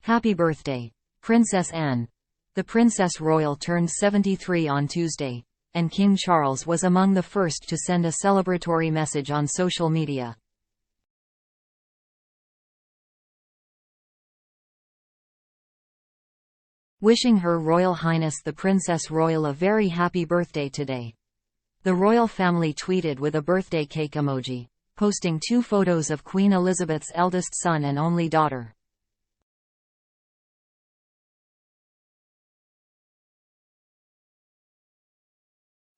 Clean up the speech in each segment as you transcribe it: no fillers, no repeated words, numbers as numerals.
Happy birthday, Princess Anne. The Princess Royal turned 73 on Tuesday, and King Charles was among the first to send a celebratory message on social media. Wishing Her Royal Highness the Princess Royal a very happy birthday today. The royal family tweeted with a birthday cake emoji, posting 2 photos of Queen Elizabeth's eldest son and only daughter.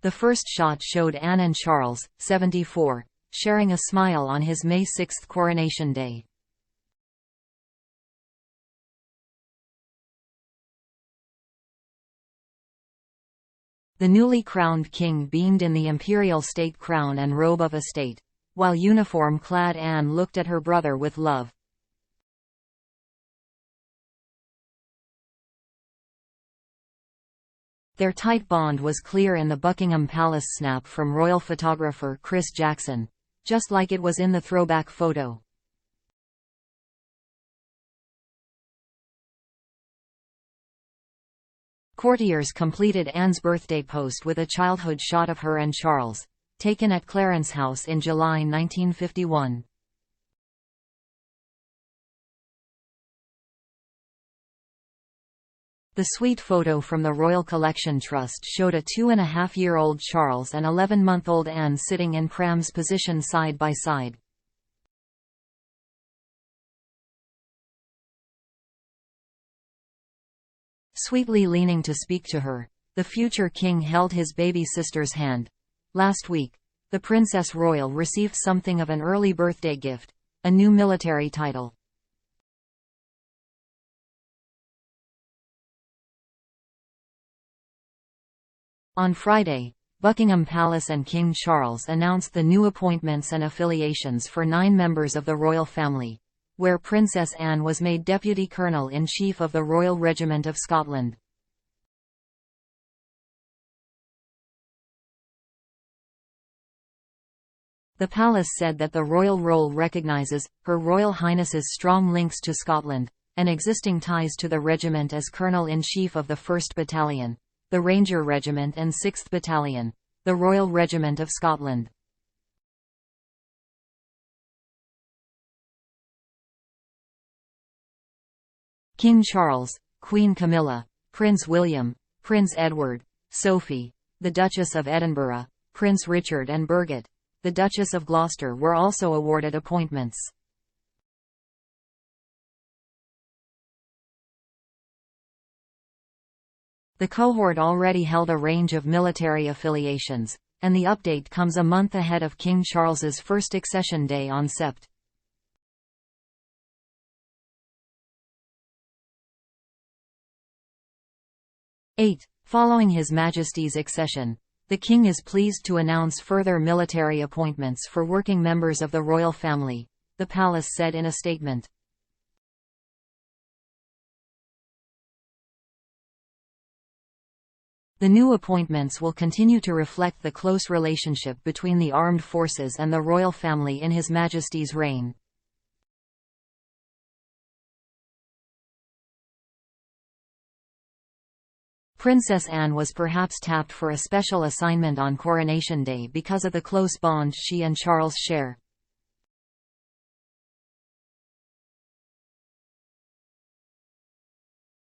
The first shot showed Anne and Charles, 74, sharing a smile on his May 6 coronation day. The newly crowned king beamed in the imperial state crown and robe of estate, while uniform-clad Anne looked at her brother with love. Their tight bond was clear in the Buckingham Palace snap from royal photographer Chris Jackson, just like it was in the throwback photo. Courtiers completed Anne's birthday post with a childhood shot of her and Charles, taken at Clarence House in July 1951. The sweet photo from the Royal Collection Trust showed a 2.5-year-old Charles and 11-month-old Anne sitting in pram's position side by side. Sweetly leaning to speak to her, the future king held his baby sister's hand. Last week, the Princess Royal received something of an early birthday gift, a new military title. On Friday, Buckingham Palace and King Charles announced the new appointments and affiliations for 9 members of the royal family, where Princess Anne was made Deputy Colonel-in-Chief of the Royal Regiment of Scotland. The palace said that the royal roll recognizes Her Royal Highness's strong links to Scotland, and existing ties to the regiment as Colonel-in-Chief of the 1st Battalion, the Ranger Regiment and 6th Battalion, the Royal Regiment of Scotland. King Charles, Queen Camilla, Prince William, Prince Edward, Sophie, the Duchess of Edinburgh, Prince Richard and Birgit, the Duchess of Gloucester were also awarded appointments. The cohort already held a range of military affiliations, and the update comes a month ahead of King Charles's first accession day on Sept. 8. Following His Majesty's accession, the King is pleased to announce further military appointments for working members of the royal family, the palace said in a statement. The new appointments will continue to reflect the close relationship between the armed forces and the royal family in His Majesty's reign. Princess Anne was perhaps tapped for a special assignment on Coronation Day because of the close bond she and Charles share.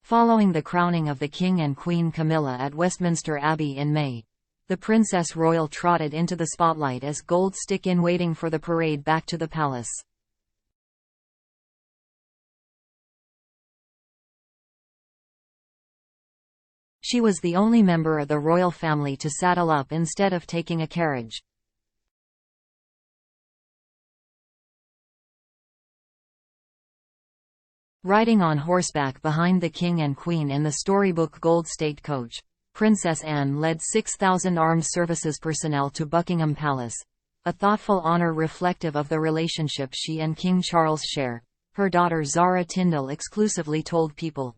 Following the crowning of the King and Queen Camilla at Westminster Abbey in May, the Princess Royal trotted into the spotlight as gold stick-in waiting for the parade back to the palace. She was the only member of the royal family to saddle up instead of taking a carriage. Riding on horseback behind the King and Queen in the storybook Gold State Coach, Princess Anne led 6,000 armed services personnel to Buckingham Palace, a thoughtful honor reflective of the relationship she and King Charles share, her daughter Zara Tindall exclusively told People.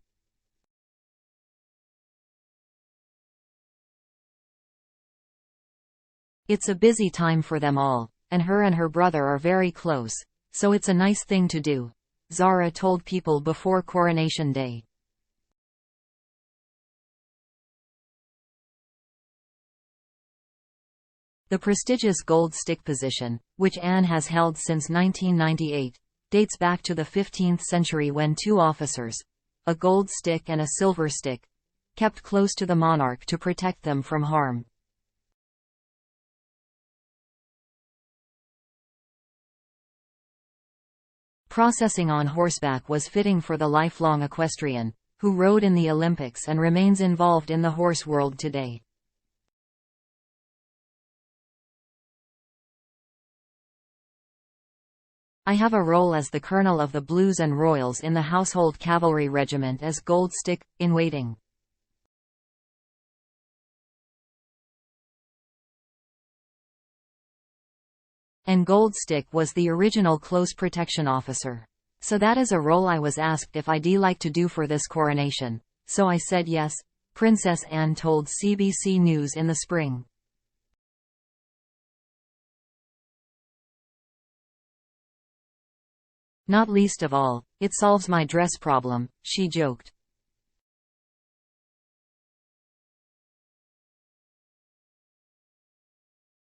It's a busy time for them all, and her brother are very close, so it's a nice thing to do, Zara told People before Coronation Day. The prestigious gold stick position, which Anne has held since 1998, dates back to the 15th century when two officers, a gold stick and a silver stick, kept close to the monarch to protect them from harm. Processing on horseback was fitting for the lifelong equestrian, who rode in the Olympics and remains involved in the horse world today. I have a role as the colonel of the Blues and Royals in the Household Cavalry Regiment as Gold Stick, in waiting. And Gold Stick was the original close protection officer. So that is a role I was asked if I'd like to do for this coronation. So I said yes, Princess Anne told CBC News in the spring. Not least of all, it solves my dress problem, she joked.